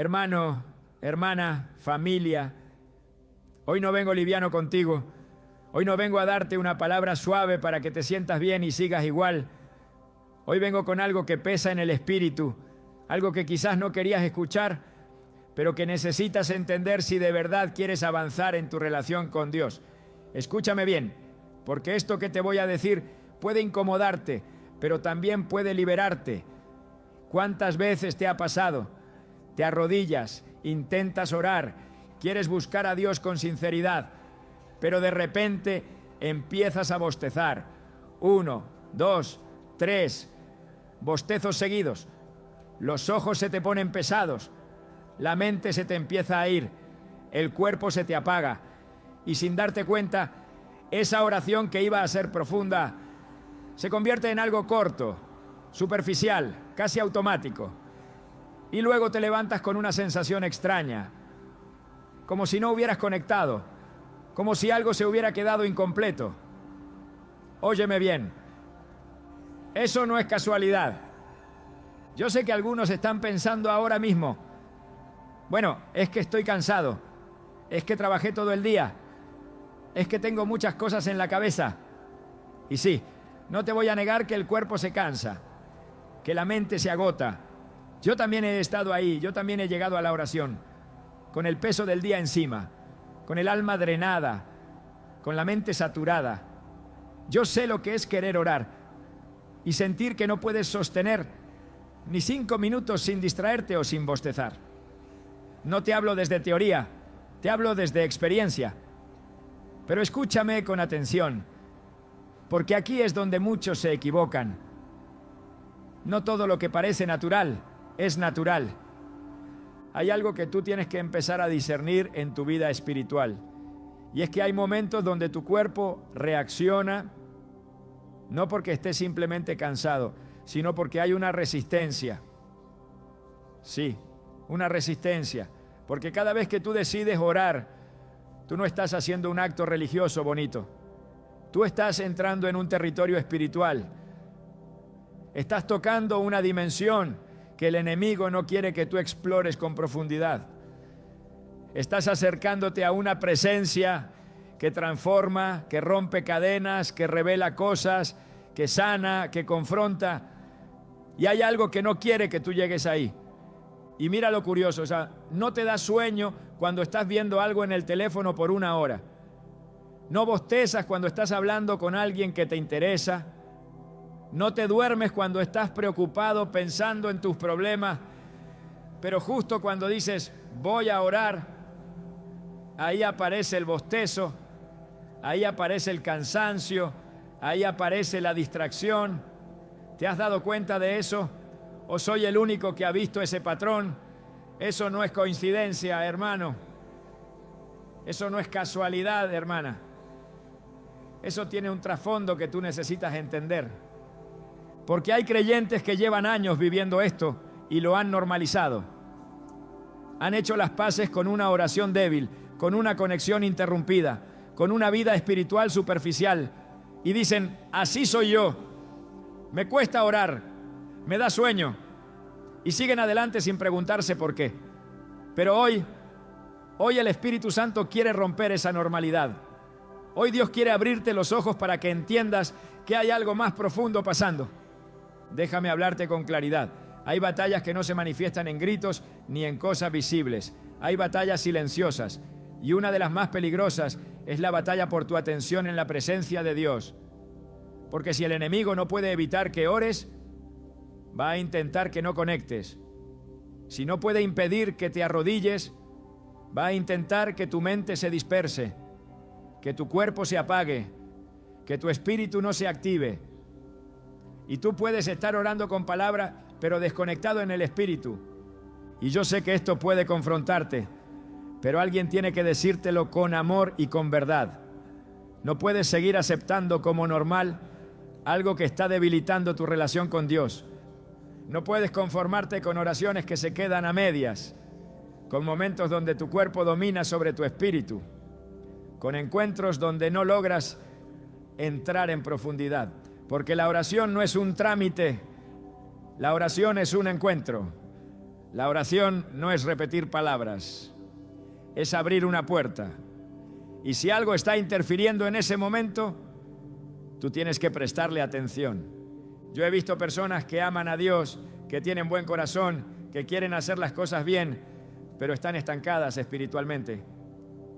Hermano, hermana, familia, hoy no vengo liviano contigo. Hoy no vengo a darte una palabra suave para que te sientas bien y sigas igual. Hoy vengo con algo que pesa en el espíritu, algo que quizás no querías escuchar, pero que necesitas entender si de verdad quieres avanzar en tu relación con Dios. Escúchame bien, porque esto que te voy a decir puede incomodarte, pero también puede liberarte. ¿Cuántas veces te ha pasado? Te arrodillas, intentas orar, quieres buscar a Dios con sinceridad, pero de repente empiezas a bostezar. 1, 2, 3, bostezos seguidos. Los ojos se te ponen pesados, la mente se te empieza a ir, el cuerpo se te apaga y sin darte cuenta, esa oración que iba a ser profunda se convierte en algo corto, superficial, casi automático. Y luego te levantas con una sensación extraña, como si no hubieras conectado, como si algo se hubiera quedado incompleto. Óyeme bien, eso no es casualidad. Yo sé que algunos están pensando ahora mismo, bueno, es que estoy cansado, es que trabajé todo el día, es que tengo muchas cosas en la cabeza. Y sí, no te voy a negar que el cuerpo se cansa, que la mente se agota. Yo también he estado ahí, yo también he llegado a la oración, con el peso del día encima, con el alma drenada, con la mente saturada. Yo sé lo que es querer orar y sentir que no puedes sostener ni 5 minutos sin distraerte o sin bostezar. No te hablo desde teoría, te hablo desde experiencia. Pero escúchame con atención, porque aquí es donde muchos se equivocan. No todo lo que parece natural es natural. Hay algo que tú tienes que empezar a discernir en tu vida espiritual. Y es que hay momentos donde tu cuerpo reacciona, no porque estés simplemente cansado, sino porque hay una resistencia. Sí, una resistencia. Porque cada vez que tú decides orar, tú no estás haciendo un acto religioso bonito. Tú estás entrando en un territorio espiritual. Estás tocando una dimensión que el enemigo no quiere que tú explores con profundidad. Estás acercándote a una presencia que transforma, que rompe cadenas, que revela cosas, que sana, que confronta. Y hay algo que no quiere que tú llegues ahí. Y mira lo curioso, o sea, no te da sueño cuando estás viendo algo en el teléfono por 1 hora. No bostezas cuando estás hablando con alguien que te interesa. No te duermes cuando estás preocupado pensando en tus problemas. Pero justo cuando dices, voy a orar, ahí aparece el bostezo, ahí aparece el cansancio, ahí aparece la distracción. ¿Te has dado cuenta de eso? ¿O soy el único que ha visto ese patrón? Eso no es coincidencia, hermano. Eso no es casualidad, hermana. Eso tiene un trasfondo que tú necesitas entender. Porque hay creyentes que llevan años viviendo esto y lo han normalizado. Han hecho las paces con una oración débil, con una conexión interrumpida, con una vida espiritual superficial. Y dicen, así soy yo. Me cuesta orar, me da sueño. Y siguen adelante sin preguntarse por qué. Pero hoy el Espíritu Santo quiere romper esa normalidad. Hoy Dios quiere abrirte los ojos para que entiendas que hay algo más profundo pasando. Déjame hablarte con claridad. Hay batallas que no se manifiestan en gritos ni en cosas visibles. Hay batallas silenciosas. Y una de las más peligrosas es la batalla por tu atención en la presencia de Dios. Porque si el enemigo no puede evitar que ores, va a intentar que no conectes. Si no puede impedir que te arrodilles, va a intentar que tu mente se disperse, que tu cuerpo se apague, que tu espíritu no se active. Y tú puedes estar orando con palabras, pero desconectado en el espíritu. Y yo sé que esto puede confrontarte, pero alguien tiene que decírtelo con amor y con verdad. No puedes seguir aceptando como normal algo que está debilitando tu relación con Dios. No puedes conformarte con oraciones que se quedan a medias, con momentos donde tu cuerpo domina sobre tu espíritu, con encuentros donde no logras entrar en profundidad. Porque la oración no es un trámite, la oración es un encuentro. La oración no es repetir palabras, es abrir una puerta. Y si algo está interfiriendo en ese momento, tú tienes que prestarle atención. Yo he visto personas que aman a Dios, que tienen buen corazón, que quieren hacer las cosas bien, pero están estancadas espiritualmente.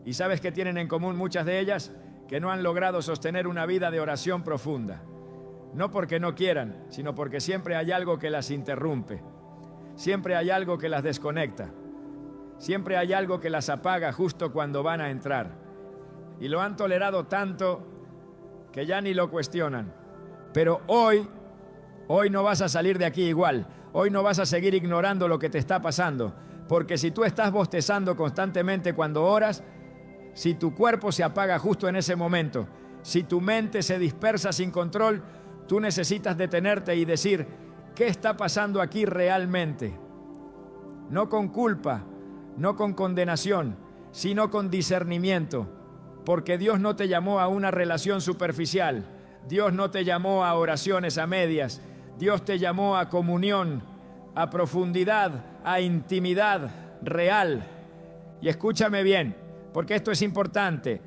¿Y sabes qué tienen en común muchas de ellas? Que no han logrado sostener una vida de oración profunda. No porque no quieran, sino porque siempre hay algo que las interrumpe. Siempre hay algo que las desconecta. Siempre hay algo que las apaga justo cuando van a entrar. Y lo han tolerado tanto que ya ni lo cuestionan. Pero hoy no vas a salir de aquí igual. Hoy no vas a seguir ignorando lo que te está pasando. Porque si tú estás bostezando constantemente cuando oras, si tu cuerpo se apaga justo en ese momento, si tu mente se dispersa sin control, tú necesitas detenerte y decir, ¿qué está pasando aquí realmente? No con culpa, no con condenación, sino con discernimiento. Porque Dios no te llamó a una relación superficial. Dios no te llamó a oraciones a medias. Dios te llamó a comunión, a profundidad, a intimidad real. Y escúchame bien, porque esto es importante.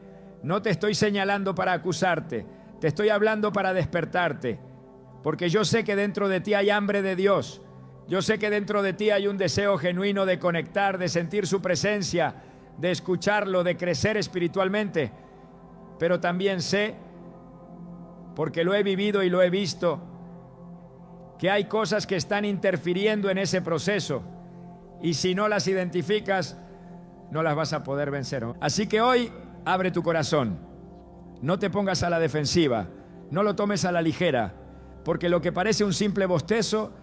No te estoy señalando para acusarte, te estoy hablando para despertarte. Porque yo sé que dentro de ti hay hambre de Dios. Yo sé que dentro de ti hay un deseo genuino de conectar, de sentir su presencia, de escucharlo, de crecer espiritualmente. Pero también sé, porque lo he vivido y lo he visto, que hay cosas que están interfiriendo en ese proceso. Y si no las identificas, no las vas a poder vencer. Así que hoy, abre tu corazón. No te pongas a la defensiva. No lo tomes a la ligera. Porque lo que parece un simple bostezo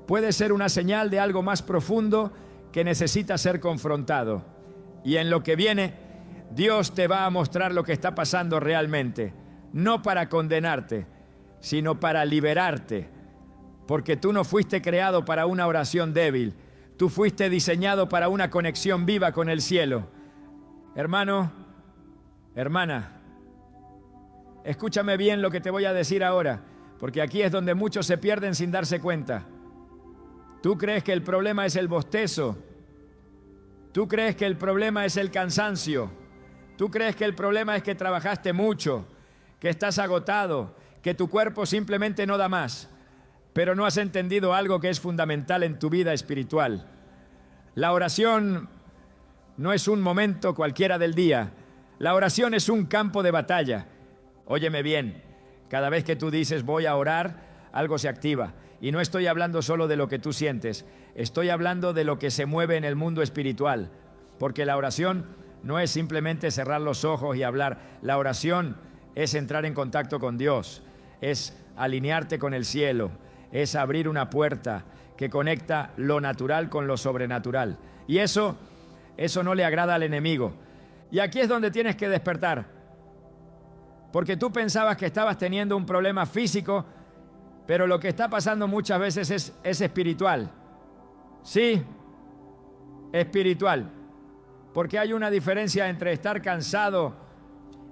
puede ser una señal de algo más profundo que necesita ser confrontado. Y en lo que viene, Dios te va a mostrar lo que está pasando realmente. No para condenarte, sino para liberarte. Porque tú no fuiste creado para una oración débil. Tú fuiste diseñado para una conexión viva con el cielo. Hermano, hermana, escúchame bien lo que te voy a decir ahora, porque aquí es donde muchos se pierden sin darse cuenta. Tú crees que el problema es el bostezo. Tú crees que el problema es el cansancio. Tú crees que el problema es que trabajaste mucho, que estás agotado, que tu cuerpo simplemente no da más. Pero no has entendido algo que es fundamental en tu vida espiritual. La oración no es un momento cualquiera del día. La oración es un campo de batalla. Óyeme bien, cada vez que tú dices voy a orar, algo se activa. Y no estoy hablando solo de lo que tú sientes, estoy hablando de lo que se mueve en el mundo espiritual. Porque la oración no es simplemente cerrar los ojos y hablar. La oración es entrar en contacto con Dios, es alinearte con el cielo, es abrir una puerta que conecta lo natural con lo sobrenatural. Y eso no le agrada al enemigo. Y aquí es donde tienes que despertar. Porque tú pensabas que estabas teniendo un problema físico, pero lo que está pasando muchas veces es espiritual. Sí, espiritual. Porque hay una diferencia entre estar cansado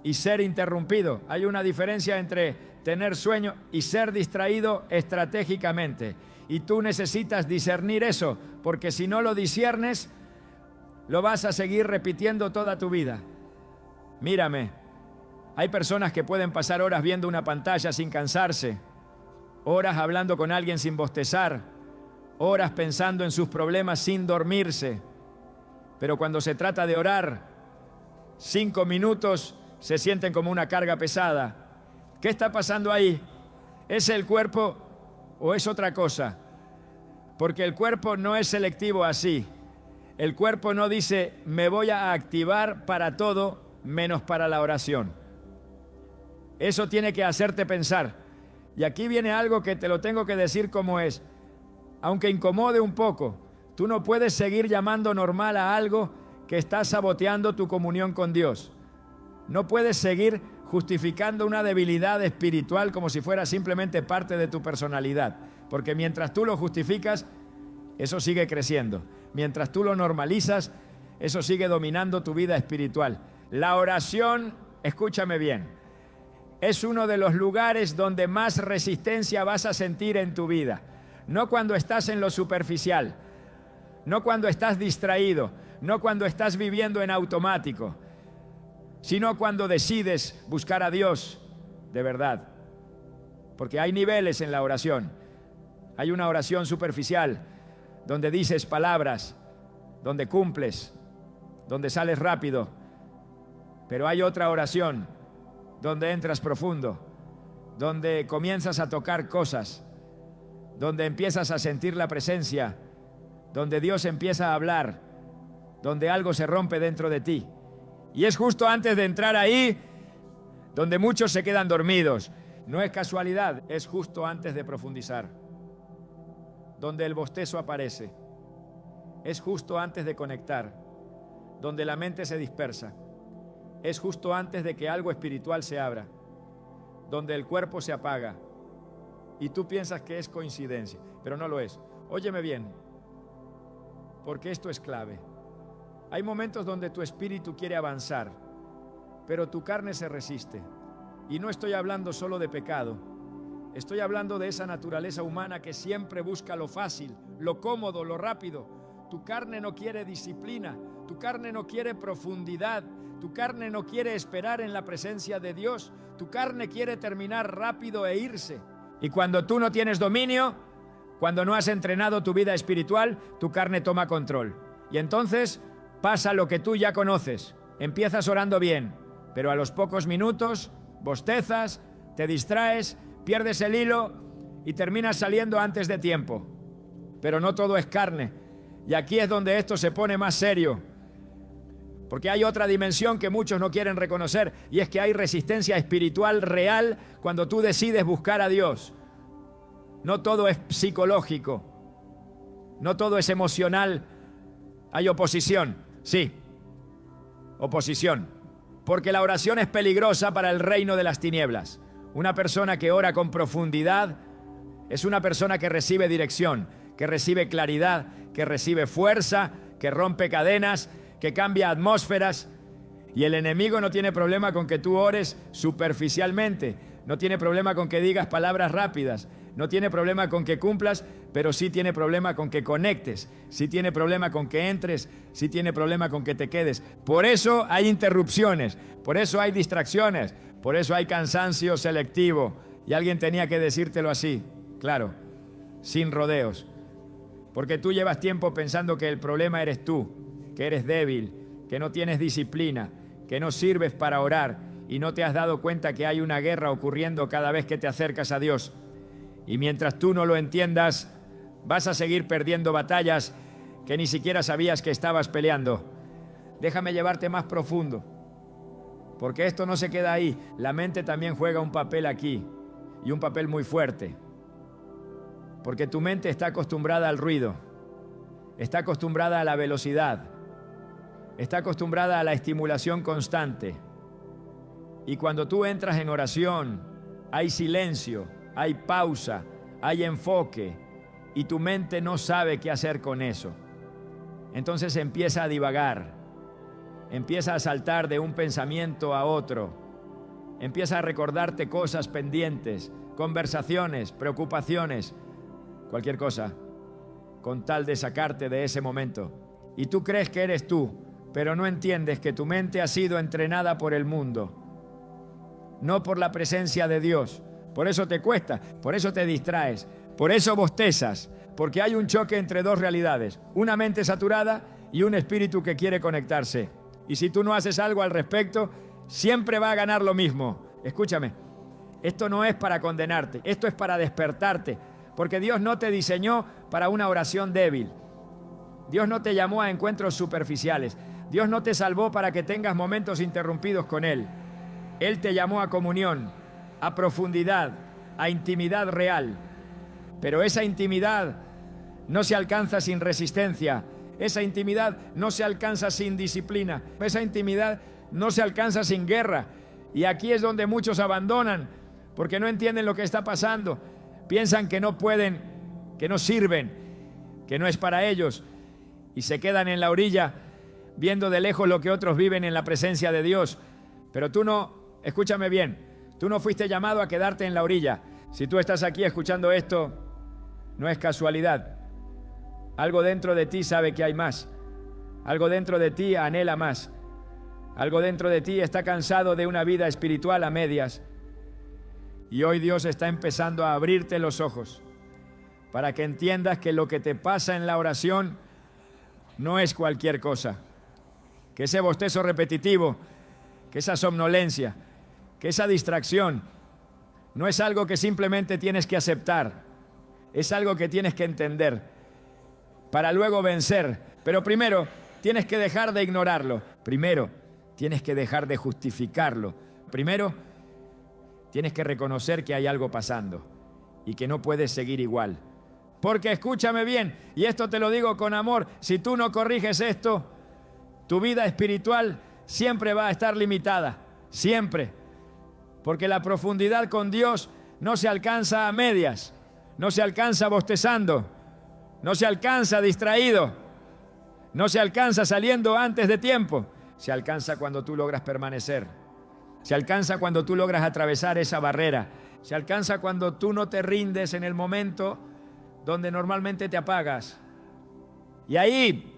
y ser interrumpido. Hay una diferencia entre tener sueño y ser distraído estratégicamente. Y tú necesitas discernir eso, porque si no lo disciernes, lo vas a seguir repitiendo toda tu vida. Mírame, hay personas que pueden pasar horas viendo una pantalla sin cansarse, horas hablando con alguien sin bostezar, horas pensando en sus problemas sin dormirse. Pero cuando se trata de orar, 5 minutos se sienten como una carga pesada. ¿Qué está pasando ahí? ¿Es el cuerpo o es otra cosa? Porque el cuerpo no es selectivo así. El cuerpo no dice, me voy a activar para todo menos para la oración. Eso tiene que hacerte pensar. Y aquí viene algo que te lo tengo que decir como es. Aunque incomode un poco, tú no puedes seguir llamando normal a algo que está saboteando tu comunión con Dios. No puedes seguir justificando una debilidad espiritual como si fuera simplemente parte de tu personalidad. Porque mientras tú lo justificas, eso sigue creciendo. Mientras tú lo normalizas, eso sigue dominando tu vida espiritual. La oración, escúchame bien, es uno de los lugares donde más resistencia vas a sentir en tu vida. No cuando estás en lo superficial, no cuando estás distraído, no cuando estás viviendo en automático, sino cuando decides buscar a Dios de verdad. Porque hay niveles en la oración. Hay una oración superficial, donde dices palabras, donde cumples, donde sales rápido. Pero hay otra oración, donde entras profundo, donde comienzas a tocar cosas, donde empiezas a sentir la presencia, donde Dios empieza a hablar, donde algo se rompe dentro de ti. Y es justo antes de entrar ahí donde muchos se quedan dormidos. No es casualidad, es justo antes de profundizar, donde el bostezo aparece. Es justo antes de conectar, donde la mente se dispersa. Es justo antes de que algo espiritual se abra, donde el cuerpo se apaga. Y tú piensas que es coincidencia, pero no lo es. Óyeme bien, porque esto es clave. Hay momentos donde tu espíritu quiere avanzar, pero tu carne se resiste. Y no estoy hablando solo de pecado. Estoy hablando de esa naturaleza humana que siempre busca lo fácil, lo cómodo, lo rápido. Tu carne no quiere disciplina, tu carne no quiere profundidad, tu carne no quiere esperar en la presencia de Dios, tu carne quiere terminar rápido e irse. Y cuando tú no tienes dominio, cuando no has entrenado tu vida espiritual, tu carne toma control. Y entonces pasa lo que tú ya conoces. Empiezas orando bien, pero a los pocos minutos bostezas, te distraes, pierdes el hilo y terminas saliendo antes de tiempo. Pero no todo es carne. Y aquí es donde esto se pone más serio. Porque hay otra dimensión que muchos no quieren reconocer, y es que hay resistencia espiritual real cuando tú decides buscar a Dios. No todo es psicológico, no todo es emocional. Hay oposición, sí, oposición. Porque la oración es peligrosa para el reino de las tinieblas. Una persona que ora con profundidad es una persona que recibe dirección, que recibe claridad, que recibe fuerza, que rompe cadenas, que cambia atmósferas. Y el enemigo no tiene problema con que tú ores superficialmente, no tiene problema con que digas palabras rápidas, no tiene problema con que cumplas, pero sí tiene problema con que conectes, sí tiene problema con que entres, sí tiene problema con que te quedes. Por eso hay interrupciones, por eso hay distracciones, por eso hay cansancio selectivo. Y alguien tenía que decírtelo así, claro, sin rodeos. Porque tú llevas tiempo pensando que el problema eres tú, que eres débil, que no tienes disciplina, que no sirves para orar y no te has dado cuenta que hay una guerra ocurriendo cada vez que te acercas a Dios. Y mientras tú no lo entiendas, vas a seguir perdiendo batallas que ni siquiera sabías que estabas peleando. Déjame llevarte más profundo, porque esto no se queda ahí. La mente también juega un papel aquí, y un papel muy fuerte. Porque tu mente está acostumbrada al ruido, está acostumbrada a la velocidad, está acostumbrada a la estimulación constante. Y cuando tú entras en oración, hay silencio, hay pausa, hay enfoque, y tu mente no sabe qué hacer con eso. Entonces empieza a divagar, empieza a saltar de un pensamiento a otro, empieza a recordarte cosas pendientes, conversaciones, preocupaciones, cualquier cosa, con tal de sacarte de ese momento. Y tú crees que eres tú, pero no entiendes que tu mente ha sido entrenada por el mundo, no por la presencia de Dios. Por eso te cuesta, por eso te distraes, por eso bostezas, porque hay un choque entre dos realidades, una mente saturada y un espíritu que quiere conectarse. Y si tú no haces algo al respecto, siempre va a ganar lo mismo. Escúchame, esto no es para condenarte, esto es para despertarte, porque Dios no te diseñó para una oración débil. Dios no te llamó a encuentros superficiales. Dios no te salvó para que tengas momentos interrumpidos con Él. Él te llamó a comunión, a profundidad, a intimidad real. Pero esa intimidad no se alcanza sin resistencia. Esa intimidad no se alcanza sin disciplina. Esa intimidad no se alcanza sin guerra. Y aquí es donde muchos abandonan, porque no entienden lo que está pasando. Piensan que no pueden, que no sirven, que no es para ellos. Y se quedan en la orilla, viendo de lejos lo que otros viven en la presencia de Dios. Pero tú no, escúchame bien, tú no fuiste llamado a quedarte en la orilla. Si tú estás aquí escuchando esto, no es casualidad. Algo dentro de ti sabe que hay más. Algo dentro de ti anhela más. Algo dentro de ti está cansado de una vida espiritual a medias. Y hoy Dios está empezando a abrirte los ojos para que entiendas que lo que te pasa en la oración no es cualquier cosa. Que ese bostezo repetitivo, que esa somnolencia, que esa distracción, no es algo que simplemente tienes que aceptar. Es algo que tienes que entender para luego vencer. Pero primero tienes que dejar de ignorarlo. Primero tienes que dejar de justificarlo. Primero tienes que reconocer que hay algo pasando y que no puedes seguir igual. Porque escúchame bien, y esto te lo digo con amor, si tú no corriges esto, tu vida espiritual siempre va a estar limitada, siempre. Porque la profundidad con Dios no se alcanza a medias, no se alcanza bostezando, no se alcanza distraído, no se alcanza saliendo antes de tiempo, se alcanza cuando tú logras permanecer, se alcanza cuando tú logras atravesar esa barrera, se alcanza cuando tú no te rindes en el momento donde normalmente te apagas. Y ahí,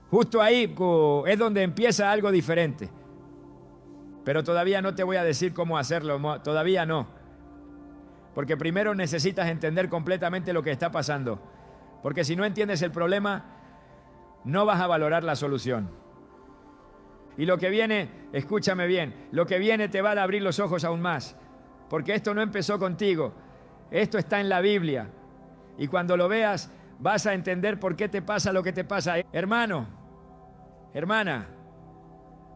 justo ahí, es donde empieza algo diferente. Pero todavía no te voy a decir cómo hacerlo, todavía no. Porque primero necesitas entender completamente lo que está pasando. Porque si no entiendes el problema, no vas a valorar la solución. Y lo que viene, escúchame bien, lo que viene te va a abrir los ojos aún más. Porque esto no empezó contigo, esto está en la Biblia. Y cuando lo veas, vas a entender por qué te pasa lo que te pasa. Hermano, hermana,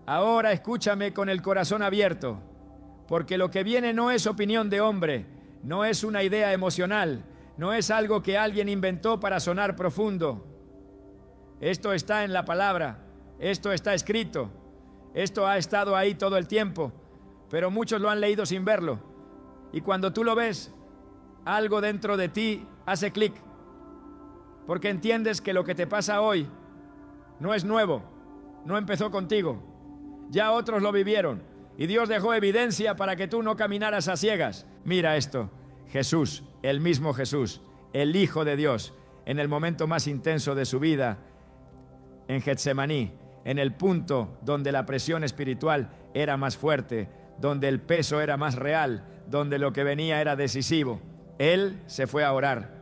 ahora escúchame con el corazón abierto, porque lo que viene no es opinión de hombre, no es una idea emocional, no es algo que alguien inventó para sonar profundo. Esto está en la palabra, esto está escrito, esto ha estado ahí todo el tiempo, pero muchos lo han leído sin verlo. Y cuando tú lo ves, algo dentro de ti hace clic, porque entiendes que lo que te pasa hoy no es nuevo, no empezó contigo, ya otros lo vivieron y Dios dejó evidencia para que tú no caminaras a ciegas. Mira esto, Jesús, el mismo Jesús, el Hijo de Dios, en el momento más intenso de su vida, en Getsemaní, en el punto donde la presión espiritual era más fuerte, donde el peso era más real, donde lo que venía era decisivo, Él se fue a orar.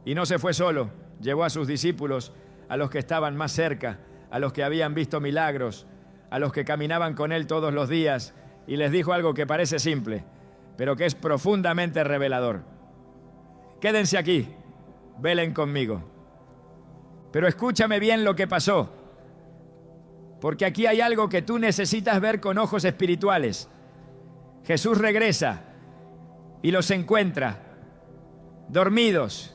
Y no se fue solo, llevó a sus discípulos, a los que estaban más cerca, a los que habían visto milagros, a los que caminaban con Él todos los días, y les dijo algo que parece simple, pero que es profundamente revelador. Quédense aquí, velen conmigo. Pero escúchame bien lo que pasó, porque aquí hay algo que tú necesitas ver con ojos espirituales. Jesús regresa y los encuentra dormidos,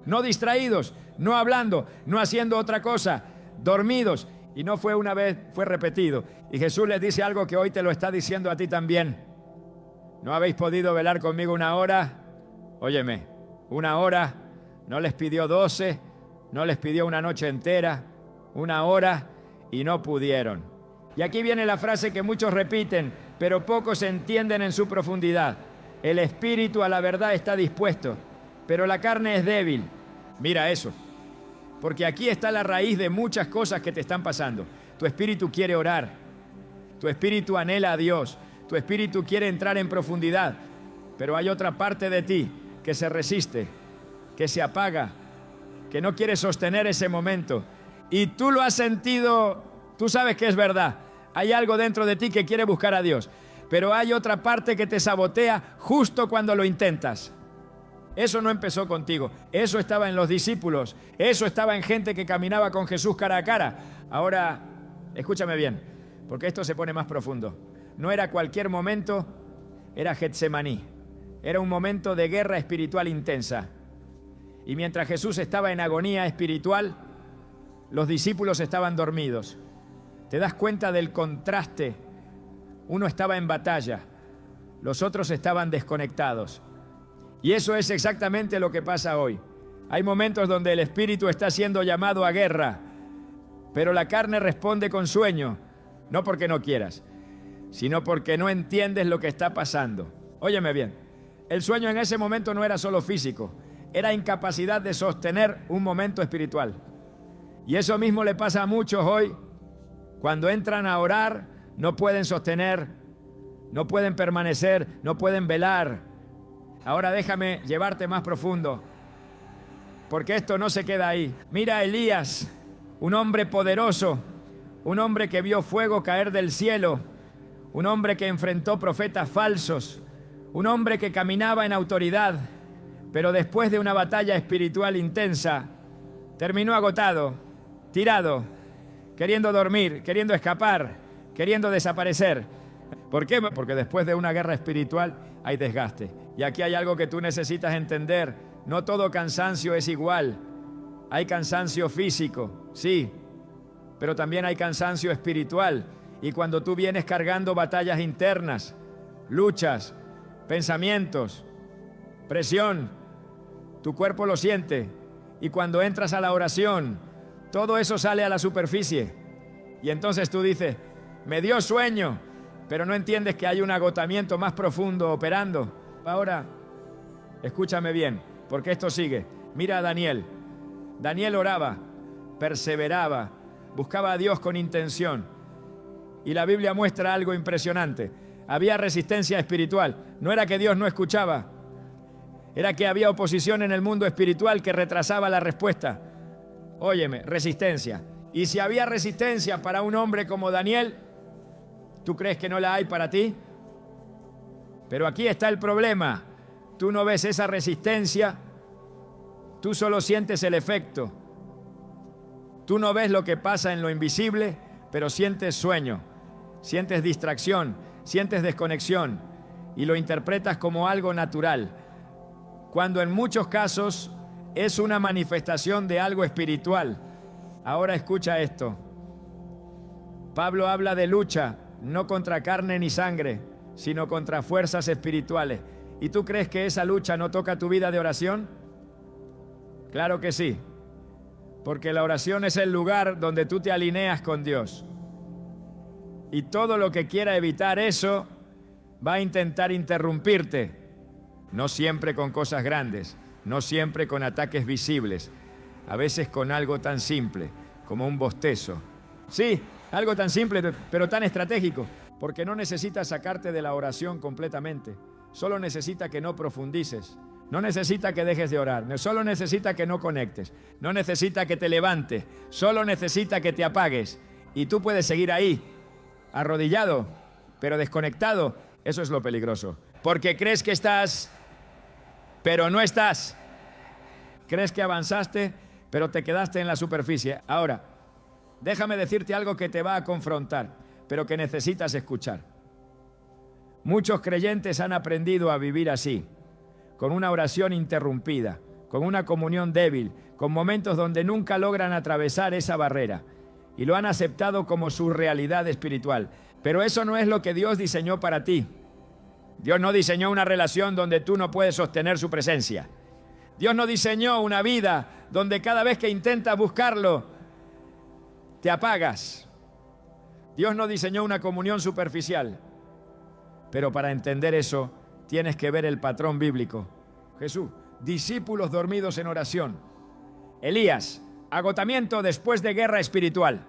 no distraídos, no hablando, no haciendo otra cosa, dormidos. Y no fue una vez, fue repetido. Y Jesús les dice algo que hoy te lo está diciendo a ti también. ¿No habéis podido velar conmigo una hora? Óyeme, una hora. No les pidió 12, no les pidió una noche entera, una hora, y no pudieron. Y aquí viene la frase que muchos repiten, pero pocos entienden en su profundidad. El espíritu a la verdad está dispuesto, pero la carne es débil. Mira eso, porque aquí está la raíz de muchas cosas que te están pasando. Tu espíritu quiere orar, tu espíritu anhela a Dios, tu espíritu quiere entrar en profundidad, pero hay otra parte de ti que se resiste, que se apaga, que no quiere sostener ese momento. Y tú lo has sentido, tú sabes que es verdad. Hay algo dentro de ti que quiere buscar a Dios, pero hay otra parte que te sabotea justo cuando lo intentas. Eso no empezó contigo, eso estaba en los discípulos, eso estaba en gente que caminaba con Jesús cara a cara. Ahora, escúchame bien, porque esto se pone más profundo. No era cualquier momento, era Getsemaní. Era un momento de guerra espiritual intensa. Y mientras Jesús estaba en agonía espiritual, los discípulos estaban dormidos. ¿Te das cuenta del contraste? Uno estaba en batalla, los otros estaban desconectados. Y eso es exactamente lo que pasa hoy. Hay momentos donde el espíritu está siendo llamado a guerra, pero la carne responde con sueño, no porque no quieras, sino porque no entiendes lo que está pasando. Óyeme bien, el sueño en ese momento no era solo físico, era incapacidad de sostener un momento espiritual. Y eso mismo le pasa a muchos hoy. Cuando entran a orar, no pueden sostener, no pueden permanecer, no pueden velar. Ahora déjame llevarte más profundo, porque esto no se queda ahí. Mira a Elías, un hombre poderoso, un hombre que vio fuego caer del cielo, un hombre que enfrentó profetas falsos, un hombre que caminaba en autoridad, pero después de una batalla espiritual intensa, terminó agotado, tirado, queriendo dormir, queriendo escapar, queriendo desaparecer. ¿Por qué? Porque después de una guerra espiritual hay desgaste. Y aquí hay algo que tú necesitas entender. No todo cansancio es igual. Hay cansancio físico, sí, pero también hay cansancio espiritual. Y cuando tú vienes cargando batallas internas, luchas, pensamientos, presión, tu cuerpo lo siente. Y cuando entras a la oración, todo eso sale a la superficie. Y entonces tú dices, me dio sueño, pero no entiendes que hay un agotamiento más profundo operando. Ahora, escúchame bien, porque esto sigue. Mira a Daniel. Daniel oraba, perseveraba, buscaba a Dios con intención. Y la Biblia muestra algo impresionante. Había resistencia espiritual. No era que Dios no escuchaba, era que había oposición en el mundo espiritual que retrasaba la respuesta. Óyeme, resistencia. Y si había resistencia para un hombre como Daniel, ¿tú crees que no la hay para ti? Pero aquí está el problema. Tú no ves esa resistencia, tú solo sientes el efecto. Tú no ves lo que pasa en lo invisible, pero sientes sueño, sientes distracción, sientes desconexión y lo interpretas como algo natural, cuando en muchos casos es una manifestación de algo espiritual. Ahora escucha esto. Pablo habla de lucha, no contra carne ni sangre, sino contra fuerzas espirituales. ¿Y tú crees que esa lucha no toca tu vida de oración? Claro que sí, porque la oración es el lugar donde tú te alineas con Dios. Y todo lo que quiera evitar eso va a intentar interrumpirte. No siempre con cosas grandes, no siempre con ataques visibles, a veces con algo tan simple como un bostezo. Sí, algo tan simple, pero tan estratégico, porque no necesita sacarte de la oración completamente, solo necesita que no profundices, no necesita que dejes de orar, solo necesita que no conectes, no necesita que te levantes, solo necesita que te apagues. Y tú puedes seguir ahí, arrodillado, pero desconectado. Eso es lo peligroso, porque crees que estás, pero no estás. Crees que avanzaste, pero te quedaste en la superficie. Ahora, déjame decirte algo que te va a confrontar, pero que necesitas escuchar. Muchos creyentes han aprendido a vivir así, con una oración interrumpida, con una comunión débil, con momentos donde nunca logran atravesar esa barrera, y lo han aceptado como su realidad espiritual. Pero eso no es lo que Dios diseñó para ti. Dios no diseñó una relación donde tú no puedes sostener su presencia. Dios no diseñó una vida donde cada vez que intentas buscarlo, te apagas. Dios no diseñó una comunión superficial. Pero para entender eso, tienes que ver el patrón bíblico. Jesús, discípulos dormidos en oración. Elías, agotamiento después de guerra espiritual.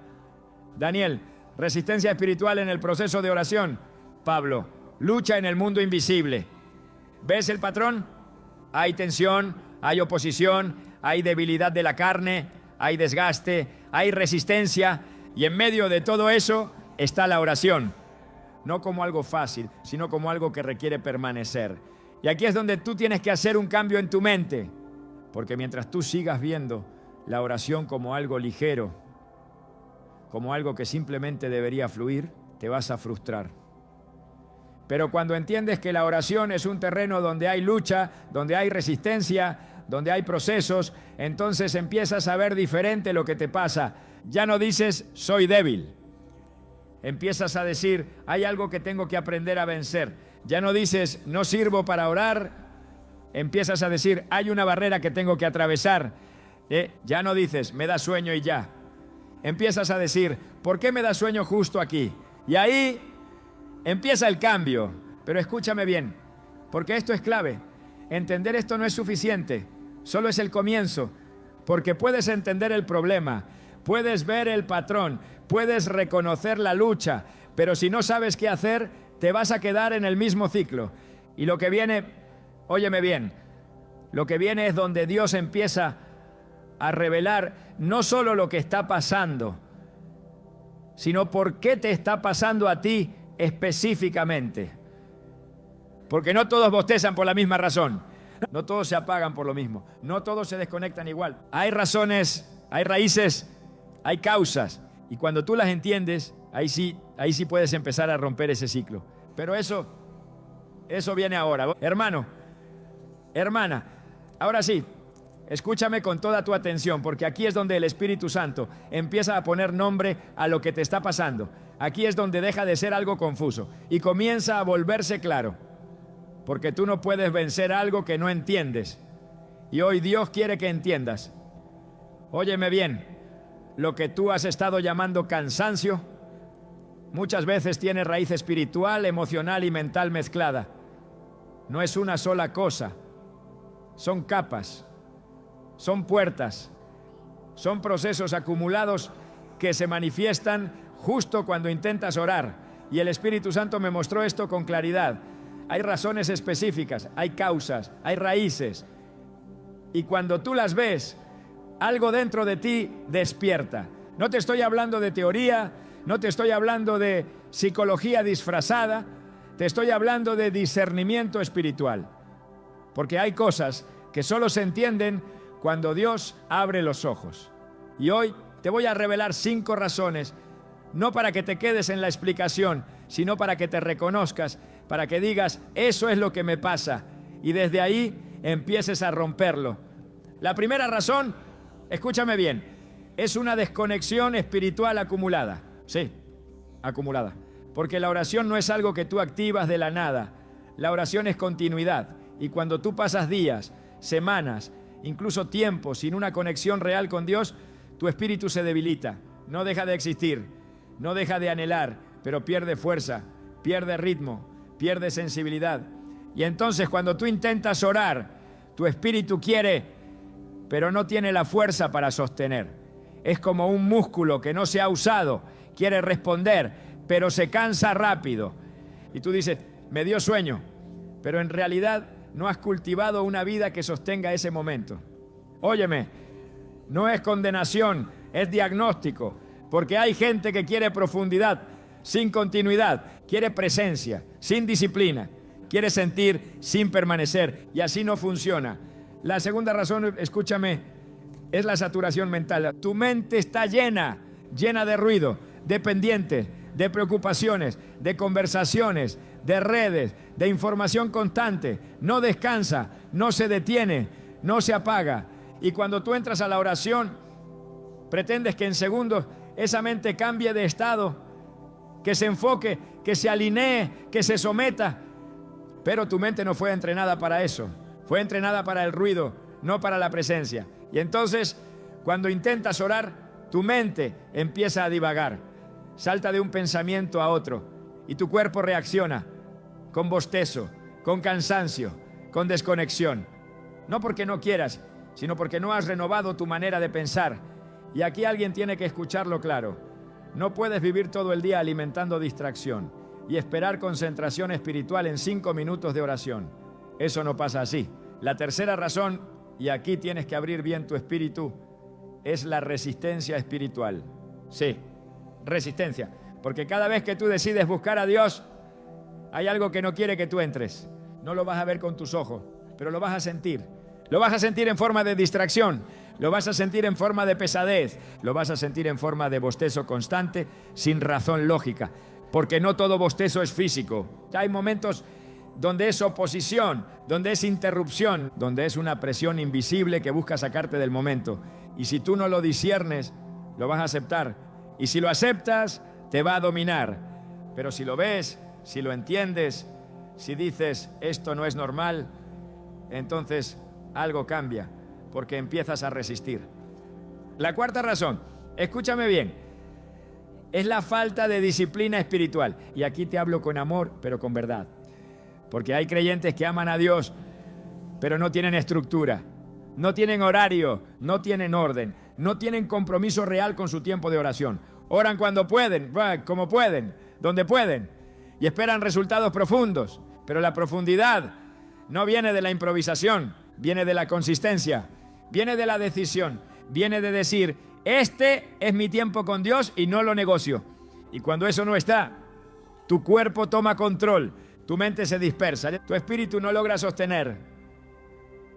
Daniel, resistencia espiritual en el proceso de oración. Pablo, lucha en el mundo invisible. ¿Ves el patrón? Hay tensión, hay oposición, hay debilidad de la carne, hay desgaste, hay resistencia, y en medio de todo eso está la oración. No como algo fácil, sino como algo que requiere permanecer. Y aquí es donde tú tienes que hacer un cambio en tu mente, porque mientras tú sigas viendo la oración como algo ligero, como algo que simplemente debería fluir, te vas a frustrar. Pero cuando entiendes que la oración es un terreno donde hay lucha, donde hay resistencia, donde hay procesos, entonces empiezas a ver diferente lo que te pasa. Ya no dices, soy débil. Empiezas a decir, hay algo que tengo que aprender a vencer. Ya no dices, no sirvo para orar. Empiezas a decir, hay una barrera que tengo que atravesar. Ya no dices, me da sueño y ya. Empiezas a decir, ¿por qué me da sueño justo aquí? Y ahí empieza el cambio. Pero escúchame bien, porque esto es clave. Entender esto no es suficiente. Solo es el comienzo, porque puedes entender el problema, puedes ver el patrón, puedes reconocer la lucha, pero si no sabes qué hacer, te vas a quedar en el mismo ciclo. Y lo que viene, óyeme bien, lo que viene es donde Dios empieza a revelar no solo lo que está pasando, sino por qué te está pasando a ti específicamente. Porque no todos bostezan por la misma razón, no todos se apagan por lo mismo, no todos se desconectan igual. Hay razones, hay raíces, hay causas, y cuando tú las entiendes, ahí sí puedes empezar a romper ese ciclo. Pero eso viene ahora. Hermano, hermana, ahora sí, escúchame con toda tu atención, porque aquí es donde el Espíritu Santo empieza a poner nombre a lo que te está pasando. Aquí es donde deja de ser algo confuso y comienza a volverse claro, porque tú no puedes vencer algo que no entiendes. Y hoy Dios quiere que entiendas. Óyeme bien, lo que tú has estado llamando cansancio, muchas veces tiene raíz espiritual, emocional y mental mezclada. No es una sola cosa, son capas, son puertas, son procesos acumulados que se manifiestan justo cuando intentas orar. Y el Espíritu Santo me mostró esto con claridad. Hay razones específicas, hay causas, hay raíces. Y cuando tú las ves, algo dentro de ti despierta. No te estoy hablando de teoría, no te estoy hablando de psicología disfrazada, te estoy hablando de discernimiento espiritual. Porque hay cosas que solo se entienden cuando Dios abre los ojos. Y hoy te voy a revelar 5 razones, no para que te quedes en la explicación, sino para que te reconozcas, para que digas, eso es lo que me pasa, y desde ahí empieces a romperlo. La primera razón, escúchame bien, es una desconexión espiritual acumulada. Sí, acumulada. Porque la oración no es algo que tú activas de la nada. La oración es continuidad. Y cuando tú pasas días, semanas, incluso tiempo sin una conexión real con Dios, tu espíritu se debilita. No deja de existir, no deja de anhelar, pero pierde fuerza, pierde ritmo, pierde sensibilidad. Y entonces cuando tú intentas orar, tu espíritu quiere, pero no tiene la fuerza para sostener. Es como un músculo que no se ha usado, quiere responder, pero se cansa rápido. Y tú dices, me dio sueño, pero en realidad no has cultivado una vida que sostenga ese momento. Óyeme, no es condenación, es diagnóstico, porque hay gente que quiere profundidad sin continuidad, quiere presencia sin disciplina, quiere sentir sin permanecer, y así no funciona. La segunda razón, escúchame, es la saturación mental. Tu mente está llena de ruido, de pendientes, de preocupaciones, de conversaciones, de redes, de información constante. No descansa, no se detiene, no se apaga. Y cuando tú entras a la oración, pretendes que en segundos esa mente cambie de estado, que se enfoque, que se alinee, que se someta. Pero tu mente no fue entrenada para eso. Fue entrenada para el ruido, no para la presencia. Y entonces, cuando intentas orar, tu mente empieza a divagar. Salta de un pensamiento a otro y tu cuerpo reacciona con bostezo, con cansancio, con desconexión. No porque no quieras, sino porque no has renovado tu manera de pensar. Y aquí alguien tiene que escucharlo claro. No puedes vivir todo el día alimentando distracción y esperar concentración espiritual en 5 minutos de oración. Eso no pasa así. La tercera razón, y aquí tienes que abrir bien tu espíritu, es la resistencia espiritual. Sí, resistencia. Porque cada vez que tú decides buscar a Dios, hay algo que no quiere que tú entres. No lo vas a ver con tus ojos, pero lo vas a sentir. Lo vas a sentir en forma de distracción, lo vas a sentir en forma de pesadez, lo vas a sentir en forma de bostezo constante, sin razón lógica. Porque no todo bostezo es físico. Hay momentos donde es oposición, donde es interrupción, donde es una presión invisible que busca sacarte del momento. Y si tú no lo disciernes, lo vas a aceptar. Y si lo aceptas, te va a dominar. Pero si lo ves, si lo entiendes, si dices, esto no es normal, entonces algo cambia, porque empiezas a resistir. La cuarta razón, escúchame bien, es la falta de disciplina espiritual. Y aquí te hablo con amor, pero con verdad. Porque hay creyentes que aman a Dios, pero no tienen estructura. no tienen horario, no tienen orden, no tienen compromiso real con su tiempo de oración. Oran cuando pueden, como pueden, donde pueden, y esperan resultados profundos. Pero la profundidad no viene de la improvisación, viene de la consistencia, viene de la decisión, viene de decir, este es mi tiempo con Dios y no lo negocio. Y cuando eso no está, tu cuerpo toma control, tu mente se dispersa, tu espíritu no logra sostener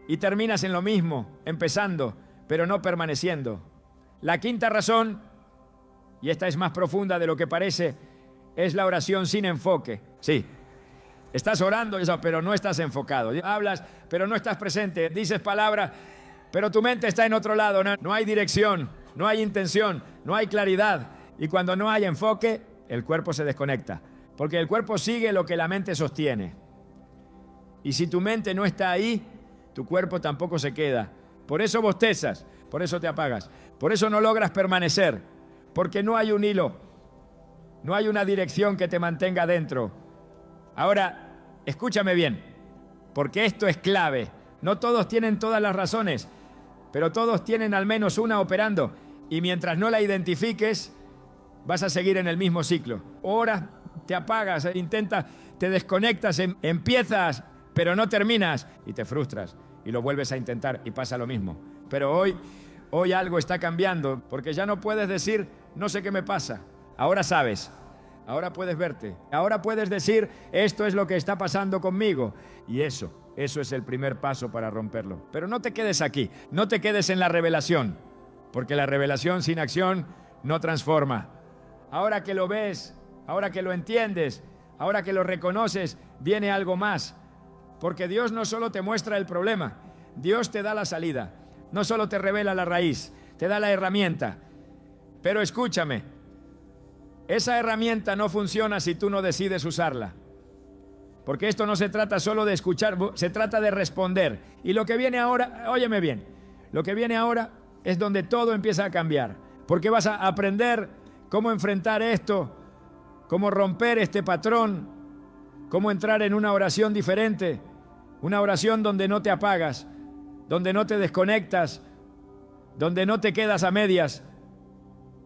y terminas en lo mismo, empezando, pero no permaneciendo. La quinta razón, y esta es más profunda de lo que parece, es la oración sin enfoque. Sí, estás orando, pero no estás enfocado. Hablas, pero no estás presente. Dices palabras, pero tu mente está en otro lado. No hay dirección, no hay intención, no hay claridad. Y cuando no hay enfoque, el cuerpo se desconecta. Porque el cuerpo sigue lo que la mente sostiene. Y si tu mente no está ahí, tu cuerpo tampoco se queda. Por eso bostezas, por eso te apagas. Por eso no logras permanecer. Porque no hay un hilo, no hay una dirección que te mantenga dentro. Ahora, escúchame bien, porque esto es clave. No todos tienen todas las razones, pero todos tienen al menos una operando. Y mientras no la identifiques, vas a seguir en el mismo ciclo. Oras, te apagas, intentas, te desconectas, empiezas, pero no terminas y te frustras y lo vuelves a intentar y pasa lo mismo. Pero hoy algo está cambiando, porque ya no puedes decir, no sé qué me pasa. Ahora sabes, ahora puedes verte, ahora puedes decir, esto es lo que está pasando conmigo. Y eso es el primer paso para romperlo. Pero no te quedes aquí, no te quedes en la revelación, porque la revelación sin acción no transforma. Ahora que lo ves, ahora que lo entiendes, ahora que lo reconoces, viene algo más. Porque Dios no solo te muestra el problema, Dios te da la salida. No solo te revela la raíz, te da la herramienta. Pero escúchame, esa herramienta no funciona si tú no decides usarla. Porque esto no se trata solo de escuchar, se trata de responder. Y lo que viene ahora, óyeme bien, lo que viene ahora es donde todo empieza a cambiar. Porque vas a aprender cómo enfrentar esto, cómo romper este patrón, cómo entrar en una oración diferente, una oración donde no te apagas, donde no te desconectas, donde no te quedas a medias.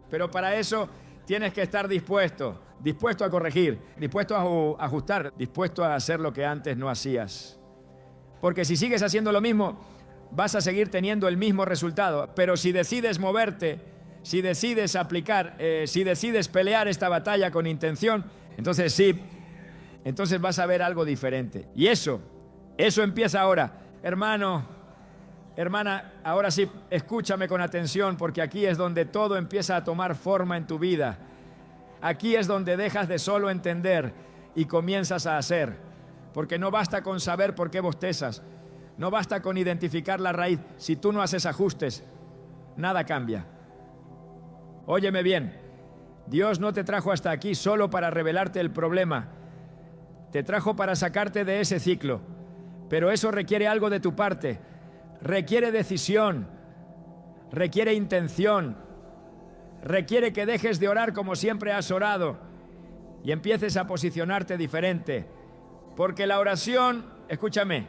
Pero para eso tienes que estar dispuesto a corregir, dispuesto a ajustar, dispuesto a hacer lo que antes no hacías. Porque si sigues haciendo lo mismo, vas a seguir teniendo el mismo resultado. Pero si decides moverte, si decides aplicar, si decides pelear esta batalla con intención, entonces sí, entonces vas a ver algo diferente. Y eso empieza ahora. Hermano, hermana, ahora sí, escúchame con atención, porque aquí es donde todo empieza a tomar forma en tu vida. Aquí es donde dejas de solo entender y comienzas a hacer. Porque no basta con saber por qué bostezas. No basta con identificar la raíz. Si tú no haces ajustes, nada cambia. Óyeme bien, Dios no te trajo hasta aquí solo para revelarte el problema. Te trajo para sacarte de ese ciclo. Pero eso requiere algo de tu parte. Requiere decisión, requiere intención, requiere que dejes de orar como siempre has orado y empieces a posicionarte diferente. Porque la oración, escúchame,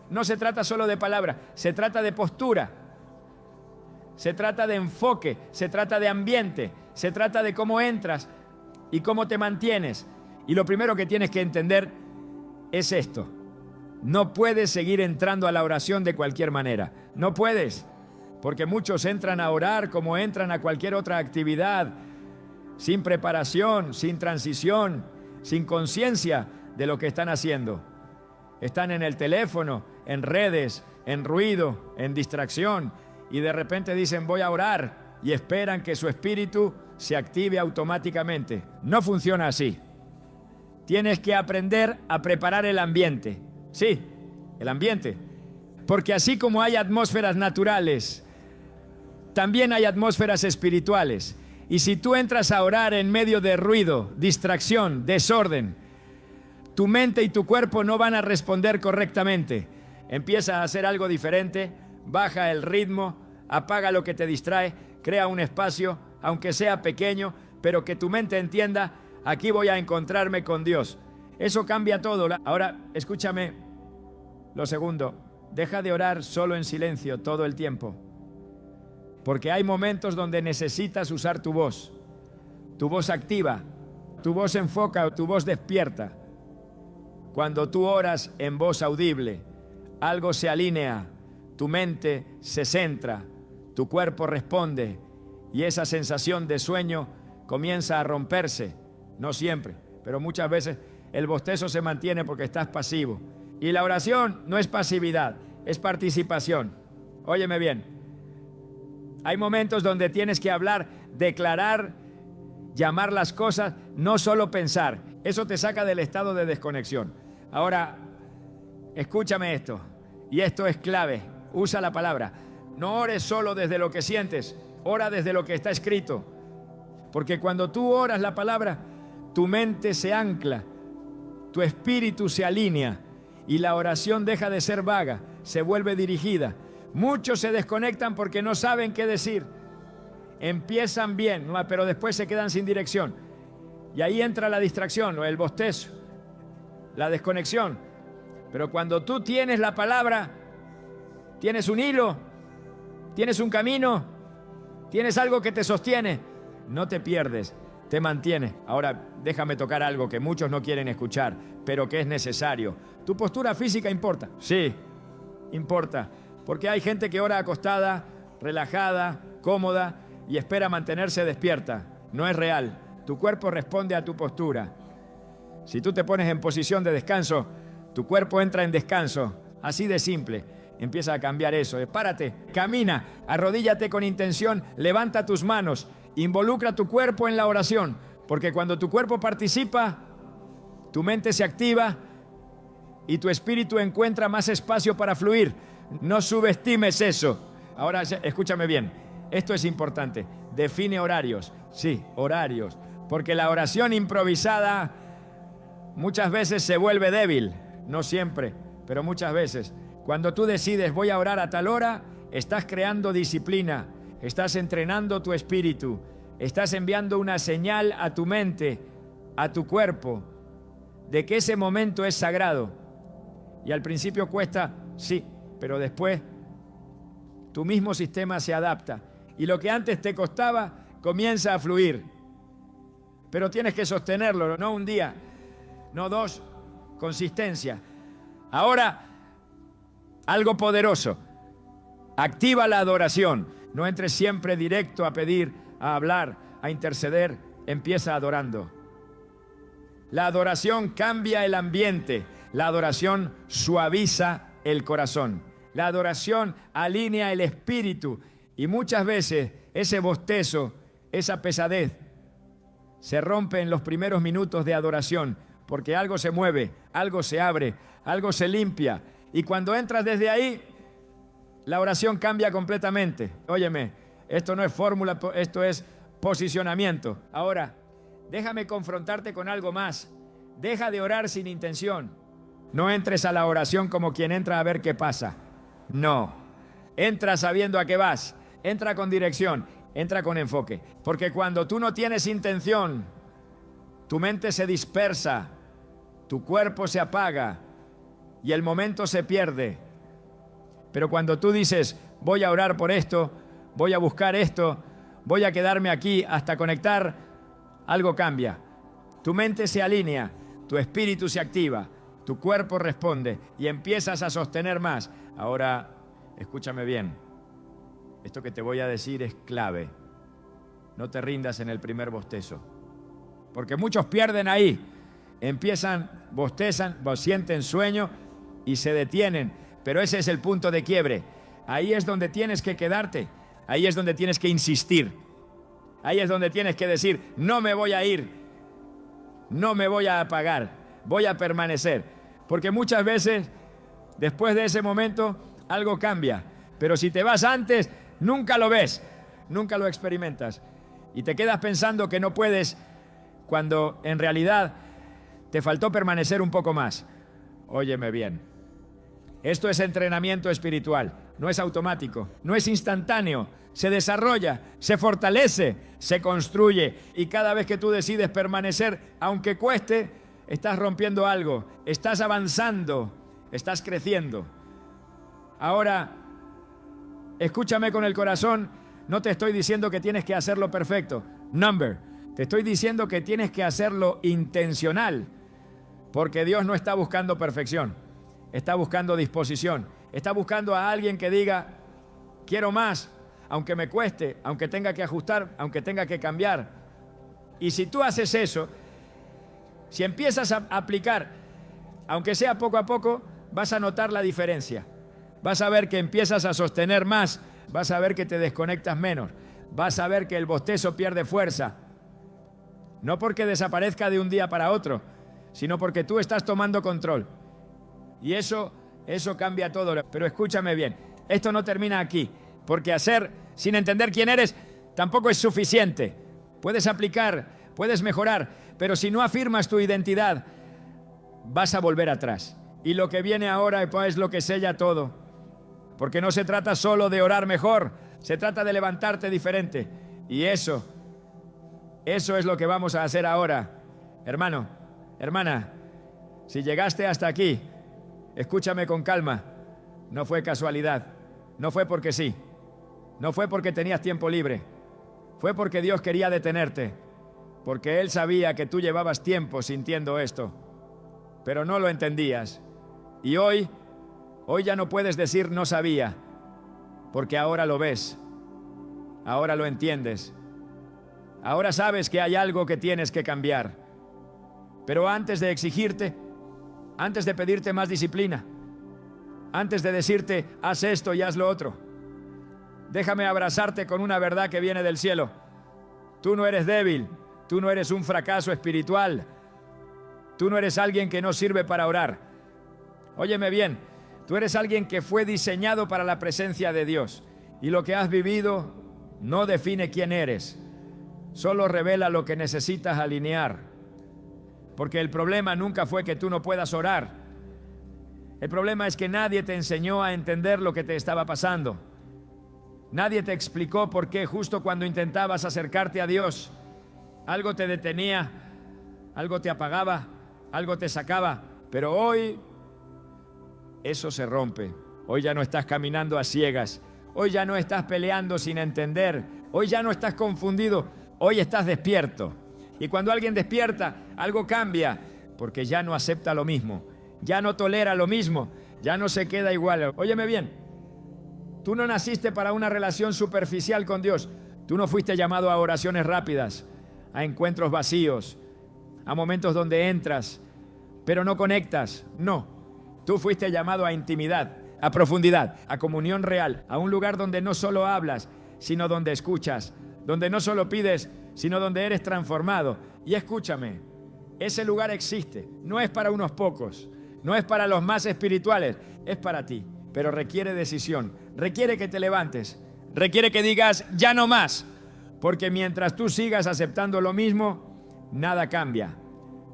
no se trata solo de palabra, se trata de postura, se trata de enfoque, se trata de ambiente, se trata de cómo entras y cómo te mantienes. Y lo primero que tienes que entender es esto. No puedes seguir entrando a la oración de cualquier manera. No puedes, porque muchos entran a orar como entran a cualquier otra actividad, sin preparación, sin transición, sin conciencia de lo que están haciendo. Están en el teléfono, en redes, en ruido, en distracción, y de repente dicen voy a orar y esperan que su espíritu se active automáticamente. No funciona así. Tienes que aprender a preparar el ambiente. Sí, el ambiente. Porque así como hay atmósferas naturales, también hay atmósferas espirituales. Y si tú entras a orar en medio de ruido, distracción, desorden, tu mente y tu cuerpo no van a responder correctamente. Empieza a hacer algo diferente, baja el ritmo, apaga lo que te distrae, crea un espacio, aunque sea pequeño, pero que tu mente entienda, aquí voy a encontrarme con Dios. Eso cambia todo. Ahora, escúchame lo segundo. Deja de orar solo en silencio todo el tiempo, porque hay momentos donde necesitas usar tu voz activa, tu voz enfoca, tu voz despierta. Cuando tú oras en voz audible, algo se alinea, tu mente se centra, tu cuerpo responde y esa sensación de sueño comienza a romperse. No siempre, pero muchas veces el bostezo se mantiene porque estás pasivo. Y la oración no es pasividad, es participación. Óyeme bien, hay momentos donde tienes que hablar, declarar, llamar las cosas, no solo pensar. Eso te saca del estado de desconexión. Ahora, escúchame esto, y esto es clave. Usa la palabra. No ores solo desde lo que sientes, ora desde lo que está escrito. Porque cuando tú oras la palabra, tu mente se ancla, tu espíritu se alinea y la oración deja de ser vaga, se vuelve dirigida. Muchos se desconectan porque no saben qué decir. Empiezan bien, pero después se quedan sin dirección. Y ahí entra la distracción, el bostezo, la desconexión. Pero cuando tú tienes la palabra, tienes un hilo, tienes un camino, tienes algo que te sostiene, no te pierdes, te mantiene. Ahora, déjame tocar algo que muchos no quieren escuchar, pero que es necesario. ¿Tu postura física importa? Sí, importa. Porque hay gente que ora acostada, relajada, cómoda y espera mantenerse despierta. No es real. Tu cuerpo responde a tu postura. Si tú te pones en posición de descanso, tu cuerpo entra en descanso. Así de simple. Empieza a cambiar eso. Párate, camina, arrodíllate con intención, levanta tus manos, involucra tu cuerpo en la oración. Porque cuando tu cuerpo participa, tu mente se activa y tu espíritu encuentra más espacio para fluir. No subestimes eso. Ahora, escúchame bien. Esto es importante. Define horarios. Sí, horarios. Porque la oración improvisada muchas veces se vuelve débil. No siempre, pero muchas veces. Cuando tú decides voy a orar a tal hora, estás creando disciplina. Estás entrenando tu espíritu. Estás enviando una señal a tu mente, a tu cuerpo, de que ese momento es sagrado. Y al principio cuesta, sí, pero después tu mismo sistema se adapta. Y lo que antes te costaba comienza a fluir. Pero tienes que sostenerlo, no un día, no dos, consistencia. Ahora, algo poderoso. Activa la adoración. No entres siempre directo a pedir, a hablar, a interceder. Empieza adorando. La adoración cambia el ambiente. La adoración suaviza el corazón. La adoración alinea el espíritu. Y muchas veces ese bostezo, esa pesadez, se rompe en los primeros minutos de adoración, porque algo se mueve, algo se abre, algo se limpia. Y cuando entras desde ahí, la oración cambia completamente. Óyeme, esto no es fórmula, esto es posicionamiento. Ahora, déjame confrontarte con algo más. Deja de orar sin intención. No entres a la oración como quien entra a ver qué pasa. No. Entra sabiendo a qué vas. Entra con dirección. Entra con enfoque. Porque cuando tú no tienes intención, tu mente se dispersa, tu cuerpo se apaga y el momento se pierde. Pero cuando tú dices, voy a orar por esto, voy a buscar esto, voy a quedarme aquí hasta conectar, algo cambia. Tu mente se alinea, tu espíritu se activa, tu cuerpo responde y empiezas a sostener más. Ahora, escúchame bien. Esto que te voy a decir es clave. No te rindas en el primer bostezo. Porque muchos pierden ahí. Empiezan, bostezan, sienten sueño y se detienen. Pero ese es el punto de quiebre. Ahí es donde tienes que quedarte. Ahí es donde tienes que insistir. Ahí es donde tienes que decir, no me voy a ir. No me voy a apagar. Voy a permanecer. Porque muchas veces, después de ese momento, algo cambia. Pero si te vas antes, nunca lo ves. Nunca lo experimentas. Y te quedas pensando que no puedes, cuando en realidad te faltó permanecer un poco más. Óyeme bien. Esto es entrenamiento espiritual. No es automático, no es instantáneo. Se desarrolla, se fortalece, se construye. Y cada vez que tú decides permanecer, aunque cueste, estás rompiendo algo, estás avanzando, estás creciendo. Ahora, escúchame con el corazón, no te estoy diciendo que tienes que hacerlo perfecto. Te estoy diciendo que tienes que hacerlo intencional, porque Dios no está buscando perfección, está buscando disposición, está buscando a alguien que diga, quiero más, aunque me cueste, aunque tenga que ajustar, aunque tenga que cambiar. Y si tú haces eso, si empiezas a aplicar, aunque sea poco a poco, vas a notar la diferencia. Vas a ver que empiezas a sostener más, vas a ver que te desconectas menos, vas a ver que el bostezo pierde fuerza. No porque desaparezca de un día para otro, sino porque tú estás tomando control. Y eso cambia todo. Pero escúchame bien, esto no termina aquí, porque hacer sin entender quién eres tampoco es suficiente. Puedes aplicar, puedes mejorar, pero si no afirmas tu identidad, vas a volver atrás. Y lo que viene ahora es lo que sella todo. Porque no se trata solo de orar mejor, se trata de levantarte diferente. Y eso es lo que vamos a hacer ahora. Hermano, hermana, si llegaste hasta aquí, escúchame con calma. No fue casualidad, no fue porque sí, no fue porque tenías tiempo libre, fue porque Dios quería detenerte, porque Él sabía que tú llevabas tiempo sintiendo esto, pero no lo entendías. Y hoy ya no puedes decir no sabía, porque ahora lo ves, ahora lo entiendes, ahora sabes que hay algo que tienes que cambiar. Pero antes de exigirte, antes de pedirte más disciplina, antes de decirte haz esto y haz lo otro, déjame abrazarte con una verdad que viene del cielo. Tú no eres débil, tú no eres un fracaso espiritual, tú no eres alguien que no sirve para orar. Óyeme bien, tú eres alguien que fue diseñado para la presencia de Dios, y lo que has vivido no define quién eres, solo revela lo que necesitas alinear. Porque el problema nunca fue que tú no puedas orar. El problema es que nadie te enseñó a entender lo que te estaba pasando. Nadie te explicó por qué justo cuando intentabas acercarte a Dios, algo te detenía, algo te apagaba, algo te sacaba. Pero hoy eso se rompe. Hoy ya no estás caminando a ciegas. Hoy ya no estás peleando sin entender. Hoy ya no estás confundido. Hoy estás despierto. Y cuando alguien despierta, algo cambia, porque ya no acepta lo mismo, ya no tolera lo mismo, ya no se queda igual. Óyeme bien, tú no naciste para una relación superficial con Dios. Tú no fuiste llamado a oraciones rápidas, a encuentros vacíos, a momentos donde entras, pero no conectas. No, tú fuiste llamado a intimidad, a profundidad, a comunión real, a un lugar donde no solo hablas, sino donde escuchas, donde no solo pides, sino donde eres transformado. Y escúchame, ese lugar existe, no es para unos pocos, no es para los más espirituales, es para ti, pero requiere decisión, requiere que te levantes, requiere que digas ya no más, porque mientras tú sigas aceptando lo mismo, nada cambia.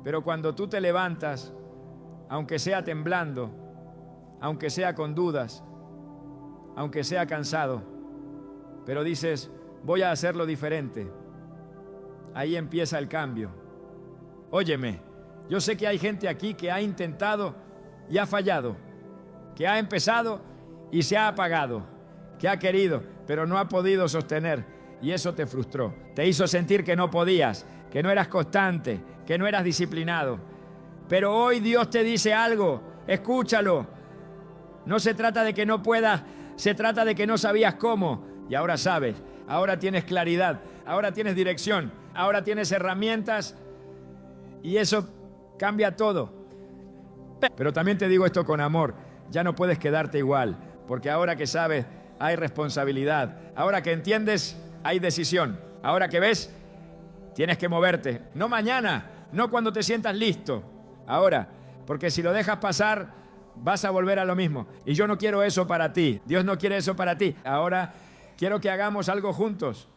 Pero cuando tú te levantas, aunque sea temblando, aunque sea con dudas, aunque sea cansado, pero dices, voy a hacerlo diferente, ahí empieza el cambio. Óyeme, yo sé que hay gente aquí que ha intentado y ha fallado, que ha empezado y se ha apagado, que ha querido, pero no ha podido sostener, y eso te frustró. Te hizo sentir que no podías, que no eras constante, que no eras disciplinado. Pero hoy Dios te dice algo, escúchalo. No se trata de que no puedas, se trata de que no sabías cómo, y ahora sabes. Ahora tienes claridad, ahora tienes dirección, ahora tienes herramientas y eso cambia todo. Pero también te digo esto con amor, ya no puedes quedarte igual, porque ahora que sabes hay responsabilidad, ahora que entiendes hay decisión, ahora que ves tienes que moverte, no mañana, no cuando te sientas listo, ahora, porque si lo dejas pasar vas a volver a lo mismo y yo no quiero eso para ti, Dios no quiere eso para ti. Ahora quiero que hagamos algo juntos.